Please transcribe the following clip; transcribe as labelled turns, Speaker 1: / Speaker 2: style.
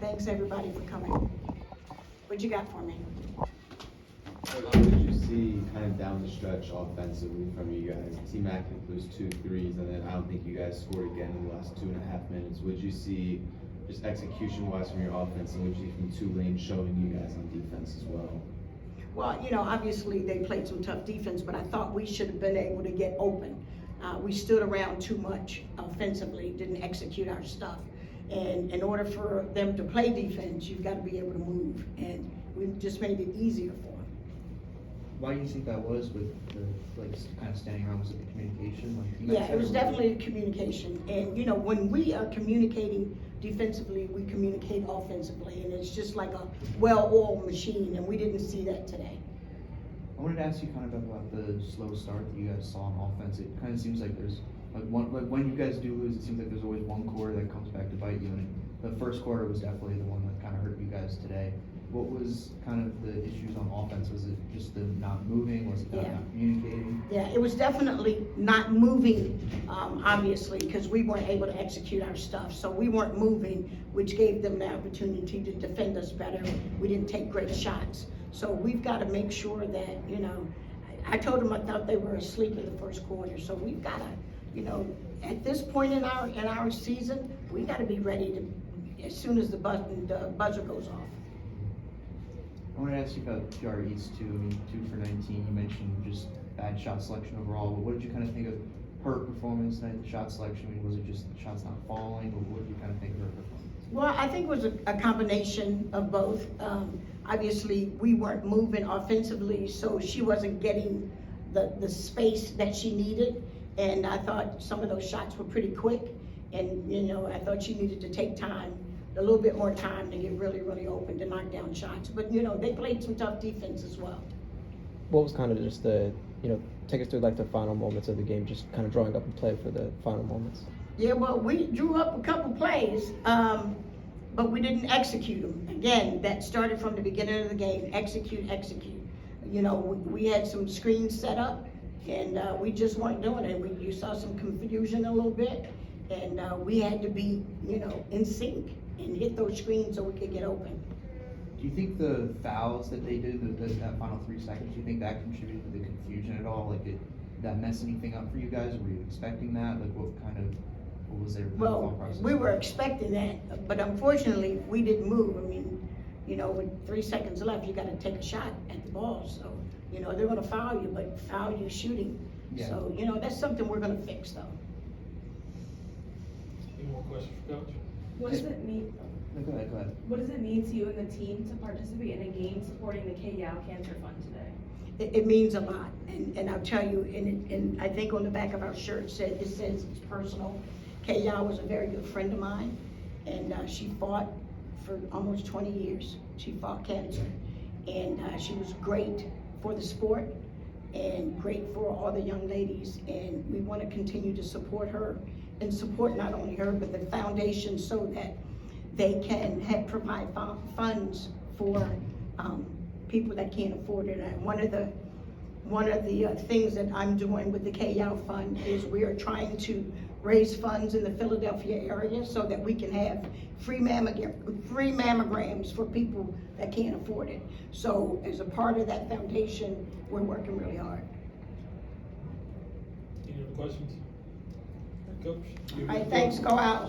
Speaker 1: Thanks everybody for coming. What you got for me?
Speaker 2: What did you see kind of down the stretch offensively from you guys? T-Mac was 2 threes, and then I don't think you guys scored again in the last 2.5 minutes. Would you see, just execution-wise from your offense, and would you see from Tulane showing you guys on defense as well?
Speaker 1: Well, you know, obviously they played some tough defense, but I thought we should have been able to get open. We stood around too much offensively, didn't execute our stuff. And in order for them to play defense, you've got to be able to move. And we just made it easier for them.
Speaker 3: Why do you think that was with the, like, kind of standing around? Was it the communication? Like, you
Speaker 1: Yeah,
Speaker 3: mentioned
Speaker 1: it was definitely communication. And, you know, when we are communicating defensively, we communicate offensively. And it's just like a well-oiled machine, and we didn't see that today.
Speaker 3: I wanted to ask you kind of about the slow start that you guys saw on offense. It kind of seems like there's, like when you guys do lose, it seems like there's always one quarter that comes back to bite you. And the first quarter was definitely the one that kind of hurt you guys today. What was kind of the issues on offense? Was it just the not moving? Was it not communicating?
Speaker 1: Yeah, it was definitely not moving, obviously, because we weren't able to execute our stuff. So we weren't moving, which gave them the opportunity to defend us better. We didn't take great shots. So we've got to make sure that, you know, I told them I thought they were asleep in the first quarter. So we've got to, you know, at this point in our season, we got to be ready to, as soon as the buzzer goes off.
Speaker 3: I want to ask you about PR East too. I mean, 2 for 19. You mentioned just bad shot selection overall, but what did you kind of think of her performance tonight? The shot selection. I mean, was it just the shots not falling, or what did you kind of think of her performance?
Speaker 1: Well, I think it was a combination of both. Obviously, we weren't moving offensively, so she wasn't getting the space that she needed. And I thought some of those shots were pretty quick. And, you know, I thought she needed to take time, a little bit more time to get really, really open to knock down shots. But, you know, they played some tough defense as well.
Speaker 4: What was kind of just the, you know, take us through like the final moments of the game, just kind of drawing up and play for the final moments?
Speaker 1: Yeah, well, we drew up a couple plays, but we didn't execute them. Again, that started from the beginning of the game, execute. You know, we had some screens set up, and we just weren't doing it. You saw some confusion a little bit, and we had to be, you know, in sync and hit those screens so we could get open.
Speaker 3: Do you think the fouls that they did, that final 3 seconds, do you think that contributed to the confusion at all? Like, did that mess anything up for you guys? Were you expecting that? Like, what was their thought process?
Speaker 1: We were expecting that, but unfortunately, we didn't move. I mean, you know, with 3 seconds left, you got to take a shot at the ball. So, you know, they're going to foul you, but foul you shooting.
Speaker 3: Yeah.
Speaker 1: So, you know, that's something we're going to fix, though.
Speaker 5: Any more questions for Coach?
Speaker 6: What does it mean?
Speaker 3: No, go ahead.
Speaker 6: What does it mean to you and the team to participate in a game supporting the K-Yao Cancer Fund today?
Speaker 1: It means a lot, and I'll tell you, and I think on the back of our shirt it says it's personal. K-Yao was a very good friend of mine, and she fought for almost 20 years. She fought cancer, and she was great for the sport and great for all the young ladies, and we want to continue to support her and support not only her but the foundation so that they can provide funds for people that can't afford it. And one of the things that I'm doing with the K-Yao Fund is we are trying to raise funds in the Philadelphia area so that we can have free mammograms for people that can't afford it. So as a part of that foundation, we're working really hard.
Speaker 5: Any other questions? Coach?
Speaker 1: All right, thanks, go out.